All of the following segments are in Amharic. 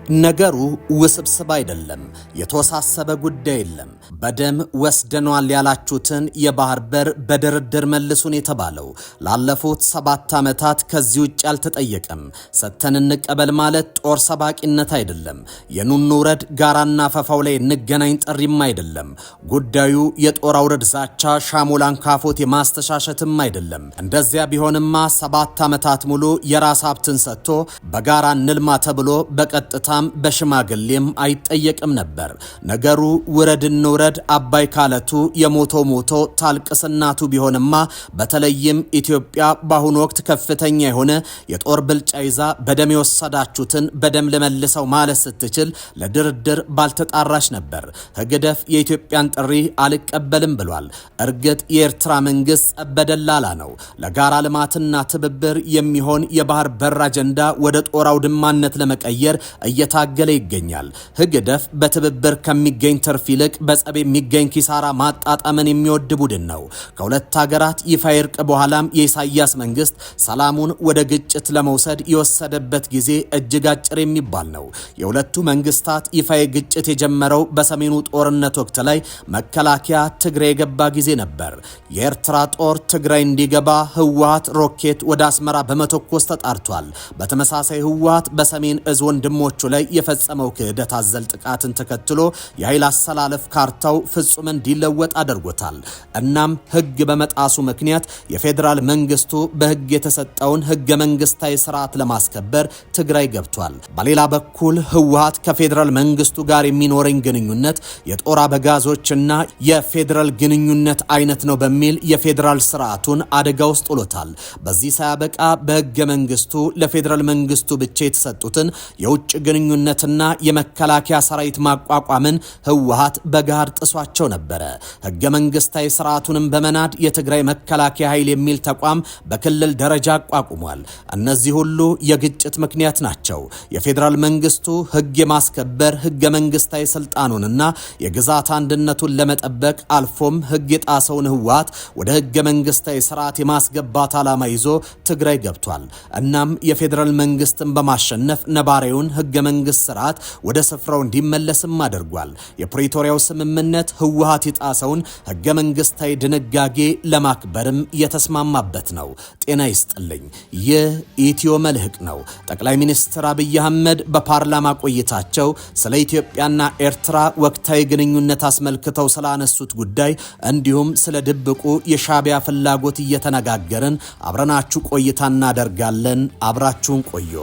ነገሩ ውስብስብ አይደለም፣ የተወሳሰበ ጉዳይ የለም። በደም ወስደኗል ያላችሁትን የባህር በር በድርድር መልሱን የተባለው ላለፉት 7 ዓመታት ከዚህ ውጭ አልተጠየቀም። ሰተን እንቀበል ማለት ጦር ሰባቂነት አይደለም። የኑኑ ውረድ ጋራና ፈፋው ላይ እንገናኝ ጥሪም አይደለም። ጉዳዩ የጦር አውረድ ዛቻ ሻሞላን ካፎት የማስተሻሸትም አይደለም። እንደዚያ ቢሆንማ 7 ዓመታት ሙሉ የራስ ሀብትን ሰጥቶ በጋራ እንልማ ተብሎ በቀጥታ በሽማግሌም አይጠየቅም ነበር። ነገሩ ውረድ እንውረድ አባይ ካለቱ የሞቶ ሞቶ ታልቅስ እናቱ ቢሆንማ በተለይም ኢትዮጵያ በአሁኑ ወቅት ከፍተኛ የሆነ የጦር ብልጫ ይዛ በደም የወሰዳችሁትን በደም ለመልሰው ማለት ስትችል ለድርድር ባልተጣራሽ ነበር። ህግደፍ የኢትዮጵያን ጥሪ አልቀበልም ብሏል። እርግጥ የኤርትራ መንግስት በደላላ ነው። ለጋራ ልማትና ትብብር የሚሆን የባህር በር አጀንዳ ወደ ጦር አውድማነት ለመቀየር እየታገለ ይገኛል። ህግደፍ በትብብር ከሚገኝ ትርፍ ይልቅ በጸብ የሚገኝ ኪሳራ ማጣጣምን የሚወድ ቡድን ነው። ከሁለት ሀገራት ይፋ እርቅ በኋላም የኢሳያስ መንግስት ሰላሙን ወደ ግጭት ለመውሰድ የወሰደበት ጊዜ እጅግ አጭር የሚባል ነው። የሁለቱ መንግስታት ይፋ ግጭት የጀመረው በሰሜኑ ጦርነት ወቅት ላይ መከላከያ ትግራይ የገባ ጊዜ ነበር። የኤርትራ ጦር ትግራይ እንዲገባ ህወሓት ሮኬት ወደ አስመራ በመተኮስ ተጣርቷል። በተመሳሳይ ህወሓት በሰሜን እዝ ወንድሞቹ ላይ የፈጸመው ክህደት አዘል ጥቃትን ተከትሎ የኃይል አሰላለፍ ካርታው ፍጹም እንዲለወጥ አድርጎታል። እናም ህግ በመጣሱ ምክንያት የፌዴራል መንግስቱ በህግ የተሰጠውን ህገ መንግስታዊ ስርዓት ለማስከበር ትግራይ ገብቷል። በሌላ በኩል ህወሓት ከፌዴራል መንግስቱ ጋር የሚኖረኝ ግንኙነት የጦር አበጋዞችና የፌዴራል ግንኙነት አይነት ነው በሚል የፌዴራል ስርዓቱን አደጋ ውስጥ ጥሎታል። በዚህ ሳያበቃ በህገ መንግስቱ ለፌዴራል መንግስቱ ብቻ የተሰጡትን የውጭ ግንኙነትና የመከላከያ ሰራዊት ማቋቋምን ህወሓት በጋር ጥሷቸው ነበረ። ህገ መንግስታዊ ስርዓቱንም በመናድ የትግራይ መከላከያ ኃይል የሚል ተቋም በክልል ደረጃ አቋቁሟል። እነዚህ ሁሉ የግጭት ምክንያት ናቸው። የፌዴራል መንግስቱ ህግ የማስከበር ህገ መንግስታዊ ስልጣኑንና የግዛት አንድነቱን ለመጠበቅ አልፎም ህግ የጣሰውን ህወሓት ወደ ህገ መንግስታዊ ስርዓት የማስገባት ዓላማ ይዞ ትግራይ ገብቷል። እናም የፌዴራል መንግስትን በማሸነፍ ነባሪውን ህገ መንግስት ስርዓት ወደ ስፍራው እንዲመለስም አድርጓል። የፕሪቶሪያው ስምምነት ህወሓት የጣሰውን ህገ መንግስታዊ ድንጋጌ ለማክበርም የተስማማበት ነው። ጤና ይስጥልኝ። ይህ ኢትዮ መልህቅ ነው። ጠቅላይ ሚኒስትር አብይ አህመድ በፓርላማ ቆይታቸው ስለ ኢትዮጵያና ኤርትራ ወቅታዊ ግንኙነት አስመልክተው ስላነሱት ጉዳይ እንዲሁም ስለ ድብቁ የሻዕቢያ ፍላጎት እየተነጋገርን አብረናችሁ ቆይታ እናደርጋለን። አብራችሁን ቆዩ።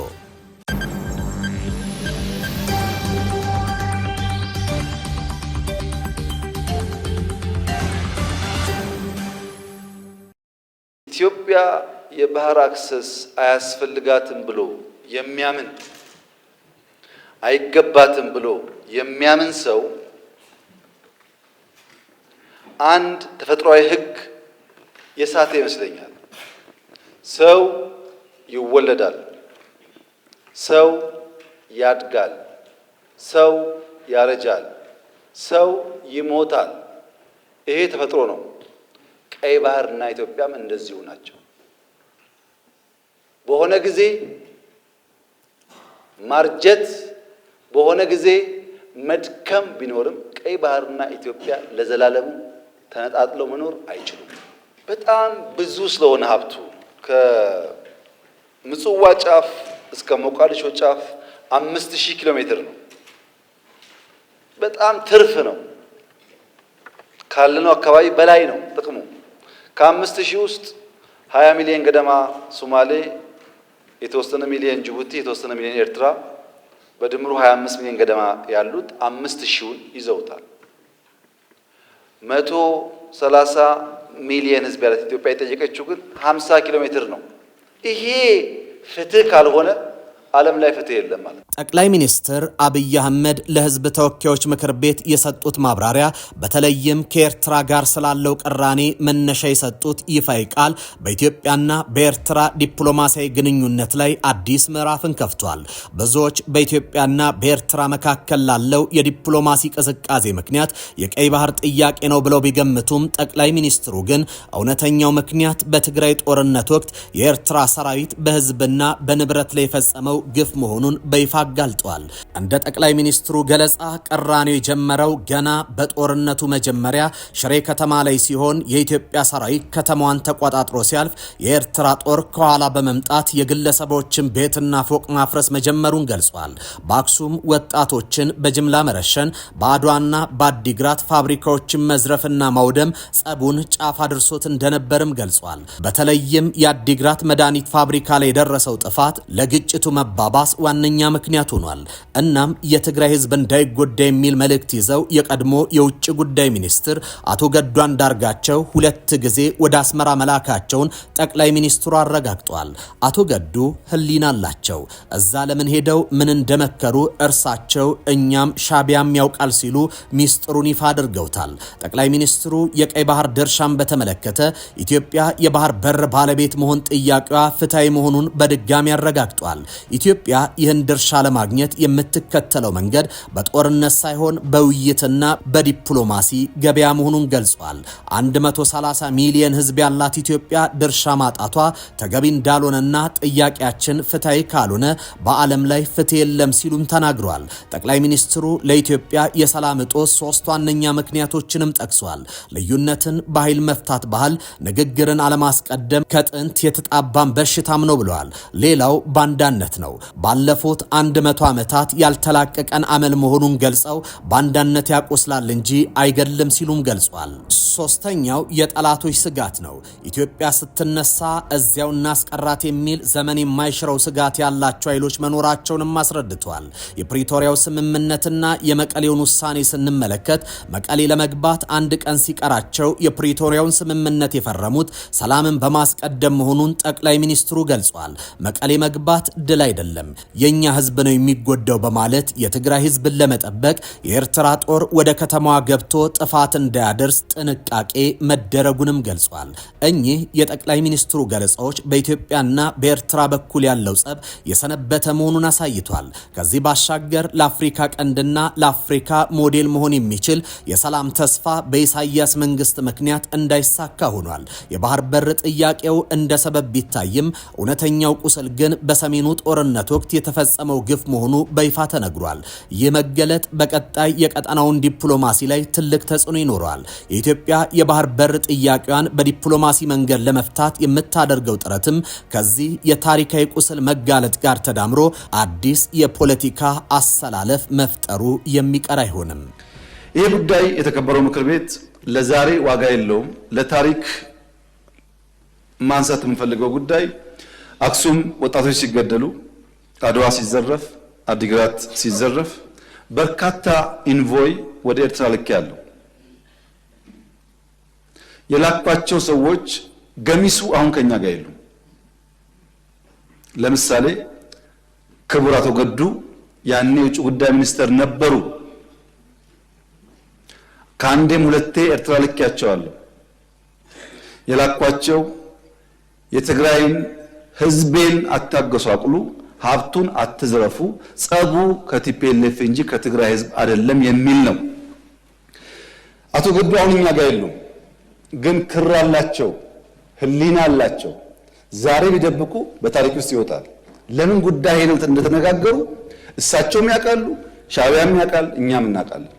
ኢትዮጵያ የባህር አክሰስ አያስፈልጋትም ብሎ የሚያምን አይገባትም ብሎ የሚያምን ሰው አንድ ተፈጥሯዊ ህግ የሳተ ይመስለኛል። ሰው ይወለዳል፣ ሰው ያድጋል፣ ሰው ያረጃል፣ ሰው ይሞታል። ይሄ ተፈጥሮ ነው። ቀይ ባህርና ኢትዮጵያም እንደዚሁ ናቸው። በሆነ ጊዜ ማርጀት፣ በሆነ ጊዜ መድከም ቢኖርም ቀይ ባህርና ኢትዮጵያ ለዘላለሙ ተነጣጥለው መኖር አይችሉም። በጣም ብዙ ስለሆነ ሀብቱ ከምጽዋ ጫፍ እስከ ሞቃዲሾ ጫፍ 5000 ኪሎ ሜትር ነው። በጣም ትርፍ ነው። ካለነው አካባቢ በላይ ነው ጥቅሙ። ከ5000 ውስጥ 20 ሚሊዮን ገደማ ሶማሌ፣ የተወሰነ ሚሊዮን ጅቡቲ፣ የተወሰነ ሚሊዮን ኤርትራ፣ በድምሩ 25 ሚሊዮን ገደማ ያሉት 5000ን ይዘውታል። 130 ሚሊዮን ህዝብ ያላት ኢትዮጵያ የጠየቀችው ግን 50 ኪሎ ሜትር ነው። ይሄ ፍትህ ካልሆነ ዓለም ላይ ፍትህ የለም ማለት። ጠቅላይ ሚኒስትር አብይ አህመድ ለህዝብ ተወካዮች ምክር ቤት የሰጡት ማብራሪያ በተለይም ከኤርትራ ጋር ስላለው ቅራኔ መነሻ የሰጡት ይፋይ ቃል በኢትዮጵያና በኤርትራ ዲፕሎማሲያዊ ግንኙነት ላይ አዲስ ምዕራፍን ከፍቷል። ብዙዎች በኢትዮጵያና በኤርትራ መካከል ላለው የዲፕሎማሲ ቅዝቃዜ ምክንያት የቀይ ባህር ጥያቄ ነው ብለው ቢገምቱም ጠቅላይ ሚኒስትሩ ግን እውነተኛው ምክንያት በትግራይ ጦርነት ወቅት የኤርትራ ሰራዊት በህዝብና በንብረት ላይ የፈጸመው ግፍ መሆኑን በይፋ አጋልጧል። እንደ ጠቅላይ ሚኒስትሩ ገለጻ ቅራኔው የጀመረው ገና በጦርነቱ መጀመሪያ ሽሬ ከተማ ላይ ሲሆን የኢትዮጵያ ሰራዊት ከተማዋን ተቆጣጥሮ ሲያልፍ የኤርትራ ጦር ከኋላ በመምጣት የግለሰቦችን ቤትና ፎቅ ማፍረስ መጀመሩን ገልጿል። በአክሱም ወጣቶችን በጅምላ መረሸን፣ በአድዋና በአዲግራት ፋብሪካዎችን መዝረፍና ማውደም ጸቡን ጫፍ አድርሶት እንደነበርም ገልጿል። በተለይም የአዲግራት መድኃኒት ፋብሪካ ላይ የደረሰው ጥፋት ለግጭቱ መባባስ ዋነኛ ምክንያት ሆኗል። እናም የትግራይ ህዝብ እንዳይጎዳ የሚል መልእክት ይዘው የቀድሞ የውጭ ጉዳይ ሚኒስትር አቶ ገዱ አንዳርጋቸው 2 ጊዜ ወደ አስመራ መላካቸውን ጠቅላይ ሚኒስትሩ አረጋግጧል። አቶ ገዱ ህሊና አላቸው። እዛ ለምን ሄደው ምን እንደመከሩ እርሳቸው እኛም ሻቢያም ያውቃል ሲሉ ሚስጥሩን ይፋ አድርገውታል። ጠቅላይ ሚኒስትሩ የቀይ ባህር ድርሻን በተመለከተ ኢትዮጵያ የባህር በር ባለቤት መሆን ጥያቄዋ ፍትሃዊ መሆኑን በድጋሚ አረጋግጧል። ኢትዮጵያ ይህን ድርሻ ለማግኘት የምትከተለው መንገድ በጦርነት ሳይሆን በውይይትና በዲፕሎማሲ ገበያ መሆኑን ገልጿል። 130 ሚሊዮን ህዝብ ያላት ኢትዮጵያ ድርሻ ማጣቷ ተገቢ እንዳልሆነና ጥያቄያችን ፍትሃዊ ካልሆነ በዓለም ላይ ፍትህ የለም ሲሉም ተናግረዋል። ጠቅላይ ሚኒስትሩ ለኢትዮጵያ የሰላም እጦት 3 ዋነኛ ምክንያቶችንም ጠቅሷል። ልዩነትን በኃይል መፍታት ባህል፣ ንግግርን አለማስቀደም ከጥንት የተጣባን በሽታም ነው ብለዋል። ሌላው ባንዳነት ነው። ባለፉት 100 ዓመታት ያልተላቀቀን አመል መሆኑን ገልጸው ባንዳነት ያቆስላል እንጂ አይገልም ሲሉም ገልጿል። ሶስተኛው የጠላቶች ስጋት ነው። ኢትዮጵያ ስትነሳ እዚያው እናስቀራት የሚል ዘመን የማይሽረው ስጋት ያላቸው ኃይሎች መኖራቸውንም አስረድቷል። የፕሪቶሪያው ስምምነትና የመቀሌውን ውሳኔ ስንመለከት መቀሌ ለመግባት 1 ቀን ሲቀራቸው የፕሪቶሪያውን ስምምነት የፈረሙት ሰላምን በማስቀደም መሆኑን ጠቅላይ ሚኒስትሩ ገልጿል። መቀሌ መግባት ድል አይደለም፣ የኛ ህዝብ ነው የሚጎዳው በማለት የትግራይ ህዝብን ለመጠበቅ የኤርትራ ጦር ወደ ከተማዋ ገብቶ ጥፋት እንዳያደርስ ጥንቃቄ መደረጉንም ገልጿል። እኚህ የጠቅላይ ሚኒስትሩ ገለጻዎች በኢትዮጵያና በኤርትራ በኩል ያለው ጸብ የሰነበተ መሆኑን አሳይቷል። ከዚህ ባሻገር ለአፍሪካ ቀንድና ለአፍሪካ ሞዴል መሆን የሚችል የሰላም ተስፋ በኢሳያስ መንግስት ምክንያት እንዳይሳካ ሆኗል። የባህር በር ጥያቄው እንደ ሰበብ ቢታይም እውነተኛው ቁስል ግን በሰሜኑ ጦርነት ወቅት የተፈጸመው ግፍ መሆኑ በይፋ ተነግሯል። ይህ መገለጥ በቀጣይ የቀጠናውን ዲፕሎማሲ ላይ ትልቅ ተጽዕኖ ይኖረዋል። የኢትዮጵያ የባህር በር ጥያቄዋን በዲፕሎማሲ መንገድ ለመፍታት የምታደርገው ጥረትም ከዚህ የታሪካዊ ቁስል መጋለጥ ጋር ተዳምሮ አዲስ የፖለቲካ አሰላለፍ መፍጠሩ የሚቀር አይሆንም። ይህ ጉዳይ የተከበረው ምክር ቤት ለዛሬ ዋጋ የለውም። ለታሪክ ማንሳት የምንፈልገው ጉዳይ አክሱም ወጣቶች ሲገደሉ፣ አድዋ ሲዘረፍ፣ አዲግራት ሲዘረፍ በርካታ ኢንቮይ ወደ ኤርትራ ልክ ያለው የላኳቸው ሰዎች ገሚሱ አሁን ከኛ ጋር የሉ። ለምሳሌ ክቡር አቶ ገዱ ያኔ የውጭ ጉዳይ ሚኒስተር ነበሩ። ከአንዴም 2 ኤርትራ ልኬያቸዋለሁ። የላኳቸው የትግራይን ህዝቤን አታገሷቅሉ፣ ሀብቱን አትዝረፉ፣ ጸቡ ከቲፒኤልኤፍ እንጂ ከትግራይ ህዝብ አይደለም የሚል ነው። አቶ ገዱ አሁን እኛ ጋር የሉም፣ ግን ክር አላቸው፣ ህሊና አላቸው። ዛሬ ቢደብቁ በታሪክ ውስጥ ይወጣል። ለምን ጉዳይ ነው እንደተነጋገሩ እሳቸውም ያውቃሉ፣ ሻቢያም ያውቃል፣ እኛም እናውቃለን።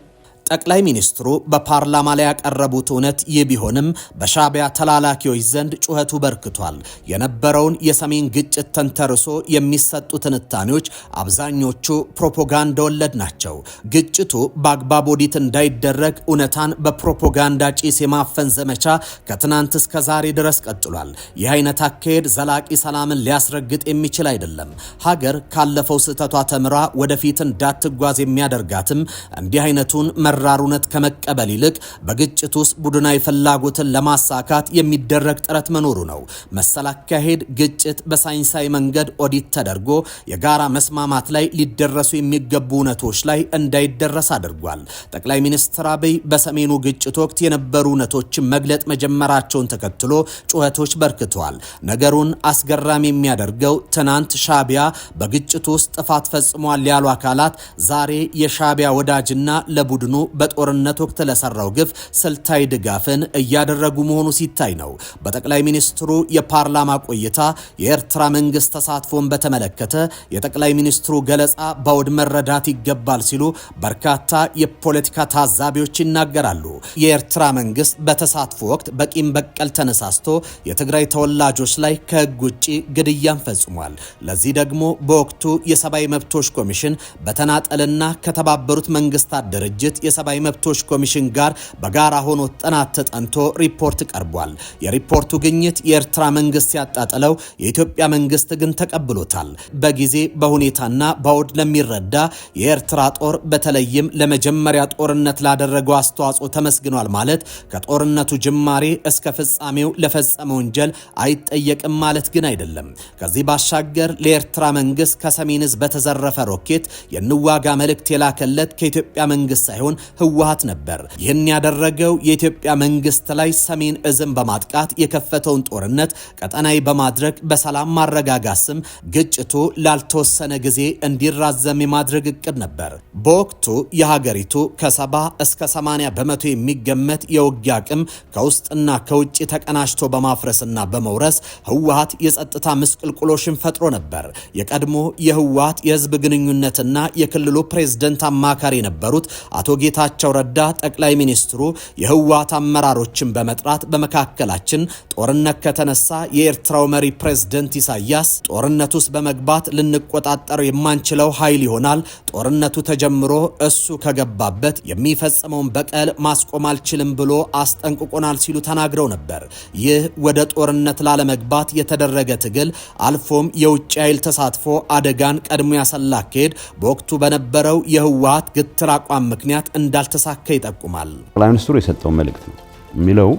ጠቅላይ ሚኒስትሩ በፓርላማ ላይ ያቀረቡት እውነት ይህ ቢሆንም በሻቢያ ተላላኪዎች ዘንድ ጩኸቱ በርክቷል። የነበረውን የሰሜን ግጭት ተንተርሶ የሚሰጡ ትንታኔዎች አብዛኞቹ ፕሮፓጋንዳ ወለድ ናቸው። ግጭቱ በአግባብ ኦዲት እንዳይደረግ እውነታን በፕሮፓጋንዳ ጭስ የማፈን ዘመቻ ከትናንት እስከ ዛሬ ድረስ ቀጥሏል። ይህ አይነት አካሄድ ዘላቂ ሰላምን ሊያስረግጥ የሚችል አይደለም። ሀገር ካለፈው ስህተቷ ተምራ ወደፊት እንዳትጓዝ የሚያደርጋትም እንዲህ አይነቱን መራር እውነት ከመቀበል ይልቅ በግጭት ውስጥ ቡድናዊ ፍላጎትን ለማሳካት የሚደረግ ጥረት መኖሩ ነው። መሰል አካሄድ ግጭት በሳይንሳዊ መንገድ ኦዲት ተደርጎ የጋራ መስማማት ላይ ሊደረሱ የሚገቡ እውነቶች ላይ እንዳይደረስ አድርጓል። ጠቅላይ ሚኒስትር አብይ በሰሜኑ ግጭት ወቅት የነበሩ እውነቶችን መግለጥ መጀመራቸውን ተከትሎ ጩኸቶች በርክተዋል። ነገሩን አስገራሚ የሚያደርገው ትናንት ሻቢያ በግጭቱ ውስጥ ጥፋት ፈጽሟል ያሉ አካላት ዛሬ የሻቢያ ወዳጅና ለቡድኑ በጦርነት ወቅት ለሰራው ግፍ ስልታዊ ድጋፍን እያደረጉ መሆኑ ሲታይ ነው። በጠቅላይ ሚኒስትሩ የፓርላማ ቆይታ የኤርትራ መንግስት ተሳትፎን በተመለከተ የጠቅላይ ሚኒስትሩ ገለጻ በውድ መረዳት ይገባል ሲሉ በርካታ የፖለቲካ ታዛቢዎች ይናገራሉ። የኤርትራ መንግስት በተሳትፎ ወቅት በቂም በቀል ተነሳስቶ የትግራይ ተወላጆች ላይ ከህግ ውጪ ግድያን ፈጽሟል። ለዚህ ደግሞ በወቅቱ የሰብአዊ መብቶች ኮሚሽን በተናጠልና ከተባበሩት መንግስታት ድርጅት የሰብአዊ መብቶች ኮሚሽን ጋር በጋራ ሆኖ ጥናት ተጠንቶ ሪፖርት ቀርቧል። የሪፖርቱ ግኝት የኤርትራ መንግስት ያጣጠለው የኢትዮጵያ መንግስት ግን ተቀብሎታል። በጊዜ በሁኔታና በአውድ ለሚረዳ የኤርትራ ጦር በተለይም ለመጀመሪያ ጦርነት ላደረገው አስተዋጽኦ ተመስግኗል ማለት ከጦርነቱ ጅማሬ እስከ ፍጻሜው ለፈጸመ ወንጀል አይጠየቅም ማለት ግን አይደለም። ከዚህ ባሻገር ለኤርትራ መንግስት ከሰሜን ዕዝ በተዘረፈ ሮኬት የንዋጋ መልእክት የላከለት ከኢትዮጵያ መንግስት ሳይሆን ህወሓት ነበር። ይህን ያደረገው የኢትዮጵያ መንግስት ላይ ሰሜን ዕዝን በማጥቃት የከፈተውን ጦርነት ቀጠናዊ በማድረግ በሰላም ማረጋጋት ስም ግጭቱ ላልተወሰነ ጊዜ እንዲራዘም የማድረግ እቅድ ነበር። በወቅቱ የሀገሪቱ ከ70 እስከ 80 በመቶ የሚገመት የውጊያ አቅም ከውስጥና ከውጭ ተቀናጅቶ በማፍረስና በመውረስ ህወሓት የጸጥታ ምስቅልቅሎሽን ፈጥሮ ነበር። የቀድሞ የህወሓት የህዝብ ግንኙነትና የክልሉ ፕሬዝደንት አማካሪ የነበሩት አቶ ጌታቸው ረዳ ጠቅላይ ሚኒስትሩ የህወሓት አመራሮችን በመጥራት በመካከላችን ጦርነት ከተነሳ የኤርትራው መሪ ፕሬዝደንት ኢሳያስ ጦርነት ውስጥ በመግባት ልንቆጣጠር የማንችለው ኃይል ይሆናል። ጦርነቱ ተጀምሮ እሱ ከገባበት የሚፈጽመውን በቀል ማስቆም አልችልም ብሎ አስጠንቅቆናል ሲሉ ተናግረው ነበር። ይህ ወደ ጦርነት ላለመግባት የተደረገ ትግል አልፎም የውጭ ኃይል ተሳትፎ አደጋን ቀድሞ ያሰላ አካሄድ በወቅቱ በነበረው የህወሓት ግትር አቋም ምክንያት እንዳልተሳካ ይጠቁማል። ጠቅላይ ሚኒስትሩ የሰጠው መልእክት ነው የሚለው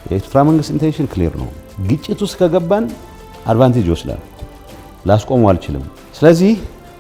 የኤርትራ መንግስት ኢንቴንሽን ክሊር ነው። ግጭት ውስጥ ከገባን አድቫንቴጅ ይወስዳል፣ ላስቆመው አልችልም። ስለዚህ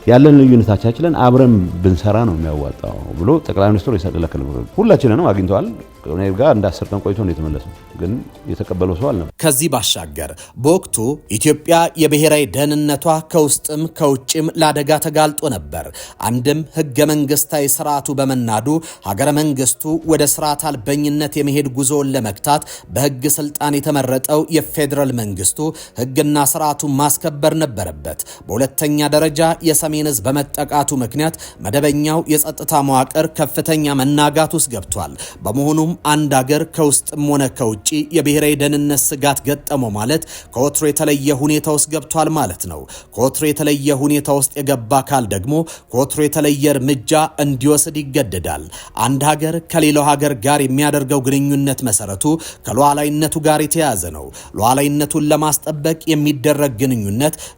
ያለን ልዩነታችንን አብረን ብንሰራ ነው የሚያዋጣው ብሎ ጠቅላይ ሚኒስትሩ የሰጠለከለ ሁላችንንም አግኝተዋል። እኔ ጋር እንደ 10 ቀን ቆይቶ ነው የተመለሰው፣ ግን የተቀበለው ሰው አልነበረ። ከዚህ ባሻገር በወቅቱ ኢትዮጵያ የብሔራዊ ደህንነቷ ከውስጥም ከውጭም ለአደጋ ተጋልጦ ነበር። አንድም ህገ መንግስታዊ ስርዓቱ በመናዱ ሀገረ መንግስቱ ወደ ስርዓት አልበኝነት የመሄድ ጉዞውን ለመግታት በህግ ስልጣን የተመረጠው የፌዴራል መንግስቱ ህግና ስርዓቱን ማስከበር ነበረበት። በሁለተኛ ደረጃ የሰሜን ዕዝ በመጠቃቱ ምክንያት መደበኛው የጸጥታ መዋቅር ከፍተኛ መናጋት ውስጥ ገብቷል። በመሆኑም አንድ ሀገር ከውስጥም ሆነ ከውጪ የብሔራዊ ደህንነት ስጋት ገጠመው ማለት ከወትሮ የተለየ ሁኔታ ውስጥ ገብቷል ማለት ነው። ከወትሮ የተለየ ሁኔታ ውስጥ የገባ አካል ደግሞ ከወትሮ የተለየ እርምጃ እንዲወስድ ይገደዳል። አንድ ሀገር ከሌላው ሀገር ጋር የሚያደርገው ግንኙነት መሰረቱ ከሉዓላዊነቱ ጋር የተያያዘ ነው። ሉዓላዊነቱን ለማስጠበቅ የሚደረግ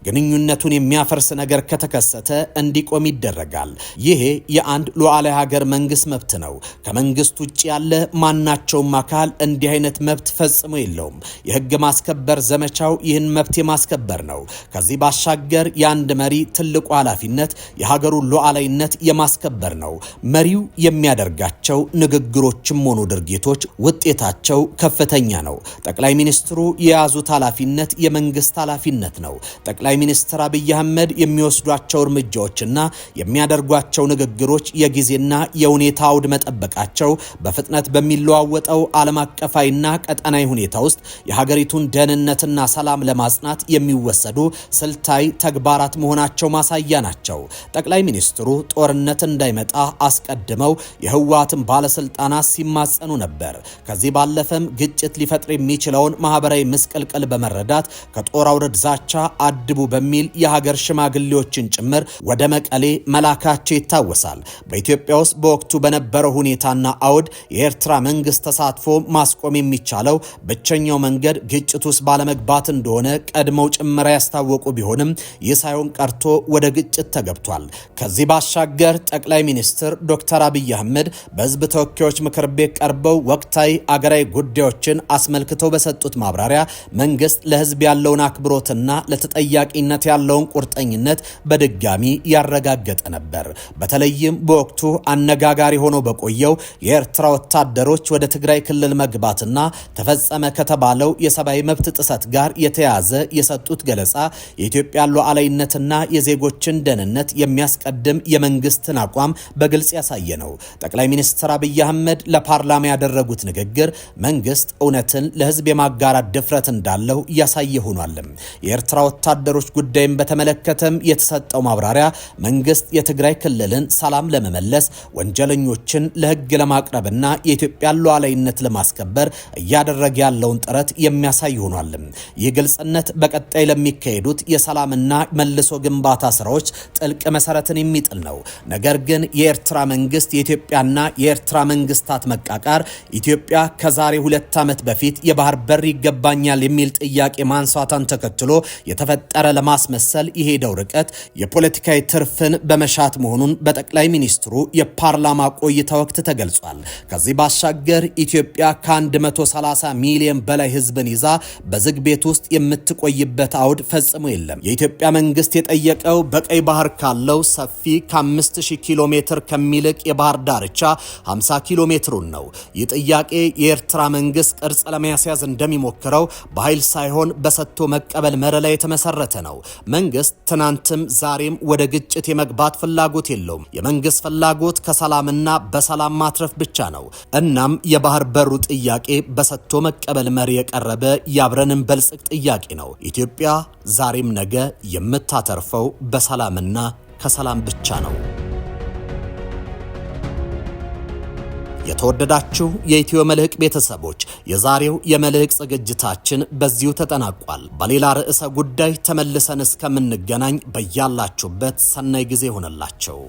ግንኙነቱን የሚያፈርስ ነገር ከተከሰተ እንዲቆም ይደረጋል። ይሄ የአንድ ሉዓላዊ ሀገር መንግስት መብት ነው። ከመንግስት ውጭ ያለ ማናቸውም አካል እንዲህ አይነት መብት ፈጽሞ የለውም። የህግ ማስከበር ዘመቻው ይህን መብት የማስከበር ነው። ከዚህ ባሻገር የአንድ መሪ ትልቁ ኃላፊነት የሀገሩን ሉዓላዊነት የማስከበር ነው። መሪው የሚያደርጋቸው ንግግሮችም ሆኑ ድርጊቶች ውጤታቸው ከፍተኛ ነው። ጠቅላይ ሚኒስትሩ የያዙት ኃላፊነት የመንግስት ኃላፊነት ነው። ጠቅላይ ሚኒስትር አብይ አህመድ የሚወስዷቸው እርምጃዎችና የሚያደርጓቸው ንግግሮች የጊዜና የሁኔታ አውድ መጠበቃቸው በፍጥነት በሚለዋወጠው ዓለም አቀፋዊና ቀጠናዊ ሁኔታ ውስጥ የሀገሪቱን ደህንነትና ሰላም ለማጽናት የሚወሰዱ ስልታዊ ተግባራት መሆናቸው ማሳያ ናቸው። ጠቅላይ ሚኒስትሩ ጦርነት እንዳይመጣ አስቀድመው የህወሓትን ባለስልጣናት ሲማጸኑ ነበር። ከዚህ ባለፈም ግጭት ሊፈጥር የሚችለውን ማህበራዊ ምስቅልቅል በመረዳት ከጦር አውረድ ዛቻ አድቡ በሚል የሀገር ሽማግሌዎችን ጭምር ወደ መቀሌ መላካቸው ይታወሳል። በኢትዮጵያ ውስጥ በወቅቱ በነበረው ሁኔታና አውድ የኤርትራ መንግስት ተሳትፎ ማስቆም የሚቻለው ብቸኛው መንገድ ግጭት ውስጥ ባለመግባት እንደሆነ ቀድመው ጭምር ያስታወቁ ቢሆንም ይህ ሳይሆን ቀርቶ ወደ ግጭት ተገብቷል። ከዚህ ባሻገር ጠቅላይ ሚኒስትር ዶክተር አብይ አህመድ በህዝብ ተወካዮች ምክር ቤት ቀርበው ወቅታዊ አገራዊ ጉዳዮችን አስመልክተው በሰጡት ማብራሪያ መንግስት ለህዝብ ያለውን አክብሮትና ለተጠያቂነት ያለውን ቁርጠኝነት በድጋሚ ያረጋገጠ ነበር። በተለይም በወቅቱ አነጋጋሪ ሆኖ በቆየው የኤርትራ ወታደሮች ወታደሮች ወደ ትግራይ ክልል መግባትና ተፈጸመ ከተባለው የሰብአዊ መብት ጥሰት ጋር የተያያዘ የሰጡት ገለጻ የኢትዮጵያን ሉዓላዊነትና የዜጎችን ደህንነት የሚያስቀድም የመንግስትን አቋም በግልጽ ያሳየ ነው። ጠቅላይ ሚኒስትር አብይ አህመድ ለፓርላማ ያደረጉት ንግግር መንግስት እውነትን ለህዝብ የማጋራት ድፍረት እንዳለው ያሳየ ሆኗል። የኤርትራ ወታደሮች ጉዳይን በተመለከተም የተሰጠው ማብራሪያ መንግስት የትግራይ ክልልን ሰላም ለመመለስ ወንጀለኞችን ለህግ ለማቅረብና የኢትዮጵያን ሉዓላዊነት ለማስከበር እያደረገ ያለውን ጥረት የሚያሳይ ሆኗል። ይህ ግልጽነት በቀጣይ ለሚካሄዱት የሰላምና መልሶ ግንባታ ስራዎች ጥልቅ መሰረትን የሚጥል ነው። ነገር ግን የኤርትራ መንግስት የኢትዮጵያና የኤርትራ መንግስታት መቃቃር ኢትዮጵያ ከዛሬ 2 ዓመት በፊት የባህር በር ይገባኛል የሚል ጥያቄ ማንሳቷን ተከትሎ የተፈጠረ ለማስመሰል የሄደው ርቀት የፖለቲካዊ ትርፍን በመሻት መሆኑን በጠቅላይ ሚኒስትሩ የፓርላማ ቆይታ ወቅት ተገልጿል። ከዚህ ባሻገር ኢትዮጵያ ከ130 ሚሊዮን በላይ ህዝብን ይዛ በዝግ ቤት ውስጥ የምትቆይበት አውድ ፈጽሞ የለም። የኢትዮጵያ መንግስት የጠየቀው በቀይ ባህር ካለው ሰፊ ከ5000 ኪሎ ሜትር ከሚልቅ የባህር ዳርቻ 50 ኪሎ ሜትሩን ነው። ይህ ጥያቄ የኤርትራ መንግስት ቅርጽ ለማስያዝ እንደሚሞክረው በኃይል ሳይሆን በሰጥቶ መቀበል መርህ ላይ የተመሰረተ ነው። መንግስት ትናንትም ዛሬም ወደ ግጭት የመግባት ፍላጎት የለውም። የመንግስት ፍላጎት ከሰላምና በሰላም ማትረፍ ብቻ ነው። እናም የባህር በሩ ጥያቄ በሰጥቶ መቀበል መሪ የቀረበ ያብረንን በልጽግ ጥያቄ ነው። ኢትዮጵያ ዛሬም ነገ የምታተርፈው በሰላምና ከሰላም ብቻ ነው። የተወደዳችሁ የኢትዮ መልህቅ ቤተሰቦች የዛሬው የመልህቅ ዝግጅታችን በዚሁ ተጠናቋል። በሌላ ርዕሰ ጉዳይ ተመልሰን እስከምንገናኝ በያላችሁበት ሰናይ ጊዜ ሆነላችሁ።